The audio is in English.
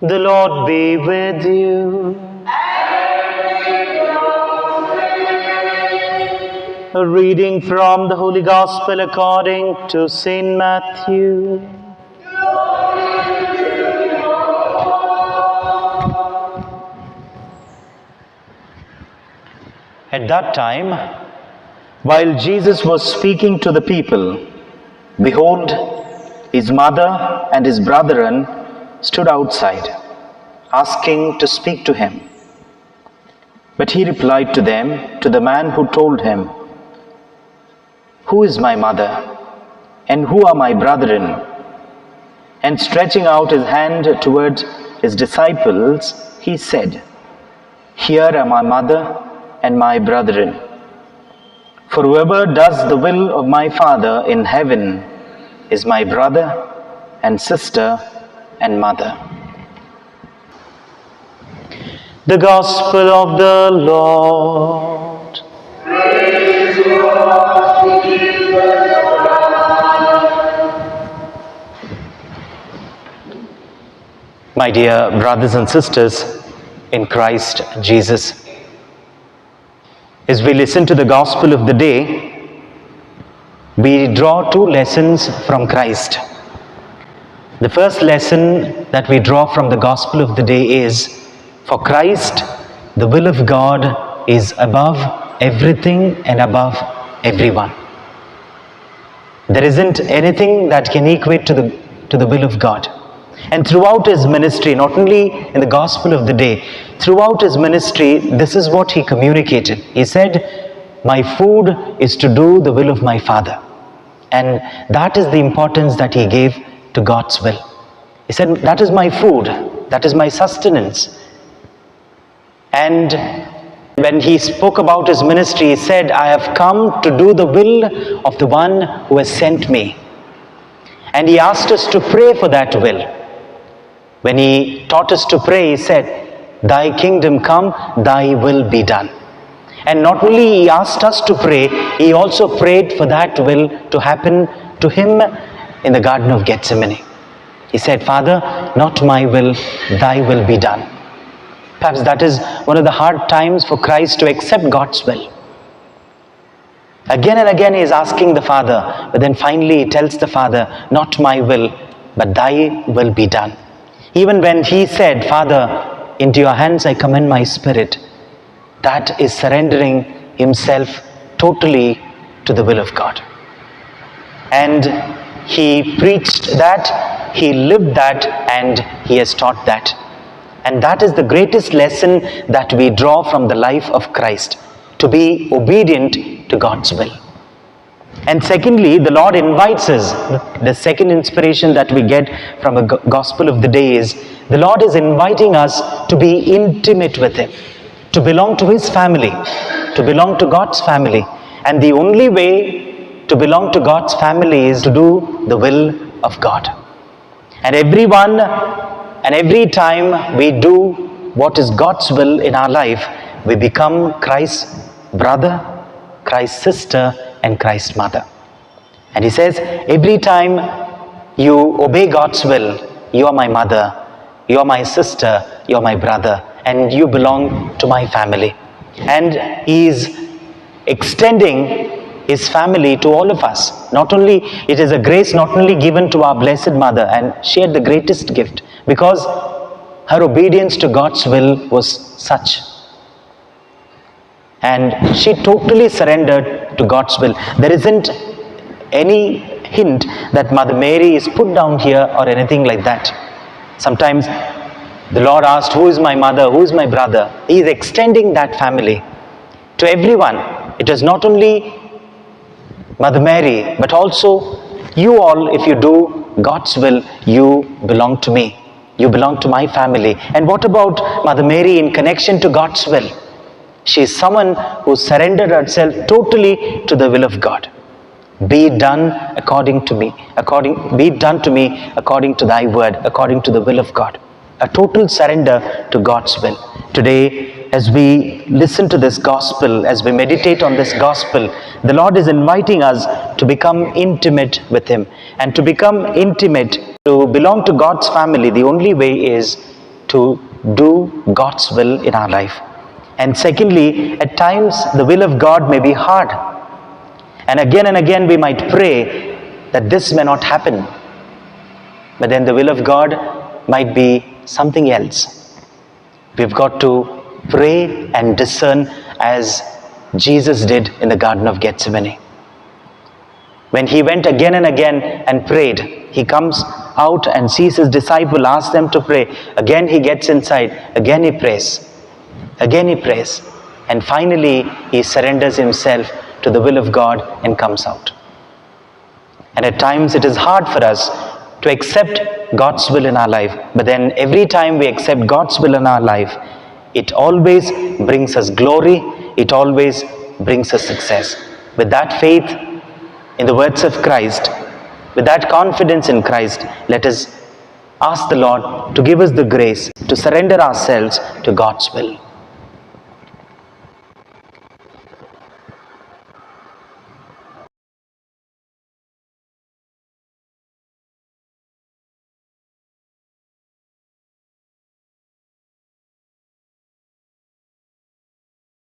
The Lord be with you. A reading from the Holy Gospel according to Saint Matthew. At that time, while Jesus was speaking to the people, behold, his mother and his brethren stood outside, asking to speak to him. But he replied to them, to the man who told him, "Who is my mother, and who are my brethren?" And stretching out his hand towards his disciples, he said, "Here are my mother and my brethren. For whoever does the will of my Father in heaven is my brother and sister and mother." The Gospel of the Lord. Praise God, Jesus Christ. My dear brothers and sisters in Christ Jesus, as we listen to the Gospel of the day, we draw two lessons from Christ. The first lesson that we draw from the Gospel of the day is, for Christ, the will of God is above everything and above everyone. There isn't anything that can equate to the will of God. And throughout his ministry, not only in the Gospel of the day, throughout his ministry, this is what he communicated. He said, "My food is to do the will of my Father." And that is the importance that he gave to God's will. He said, "That is my food, that is my sustenance." And when he spoke about his ministry, he said, "I have come to do the will of the one who has sent me." And he asked us to pray for that will. When he taught us to pray, he said, "Thy kingdom come, thy will be done." And not only he asked us to pray, he also prayed for that will to happen to him in the Garden of Gethsemane. He said, "Father, not my will, thy will be done." Perhaps that is one of the hard times for Christ to accept God's will. Again and again he is asking the Father, but then finally he tells the Father, "Not my will, but thy will be done." Even when he said, "Father, into your hands I commend my spirit," that is surrendering himself totally to the will of God. And he preached that, he lived that, and he has taught that. And that is the greatest lesson that we draw from the life of Christ, to be obedient to God's will. And secondly, the Lord invites us. The second inspiration that we get from a Gospel of the day is, the Lord is inviting us to be intimate with him, to belong to his family, to belong to God's family. And the only way to belong to God's family is to do the will of God. And everyone and every time we do what is God's will in our life, we become Christ's brother, Christ's sister, and Christ's mother. And he says, every time you obey God's will, you are my mother, you are my sister, you are my brother, and you belong to my family. And he is extending his family to all of us. Not only, it is a grace not only given to our Blessed Mother, and she had the greatest gift, because her obedience to God's will was such. And she totally surrendered to God's will. There isn't any hint that Mother Mary is put down here or anything like that. Sometimes the Lord asked, "Who is my mother? Who is my brother?" He is extending that family to everyone. It is not only Mother Mary, but also you all. If you do God's will, you belong to me. You belong to my family. And what about Mother Mary in connection to God's will? She is someone who surrendered herself totally to the will of God. Be it done according to me, be it done to me according to thy word, according to the will of God. A total surrender to God's will. Today, as we listen to this gospel, as we meditate on this gospel, the Lord is inviting us to become intimate with him. And to become intimate, to belong to God's family, the only way is to do God's will in our life. And secondly, at times the will of God may be hard. And again we might pray that this may not happen. But then the will of God might be something else. We've got to pray and discern as Jesus did in the Garden of Gethsemane. When he went again and again and prayed, he comes out and sees his disciple, asks them to pray. Again he gets inside, again he prays. Again he prays. And finally he surrenders himself to the will of God and comes out. And at times it is hard for us to accept God's will in our life. But then every time we accept God's will in our life, it always brings us glory. It always brings us success. With that faith in the words of Christ, with that confidence in Christ, let us ask the Lord to give us the grace to surrender ourselves to God's will.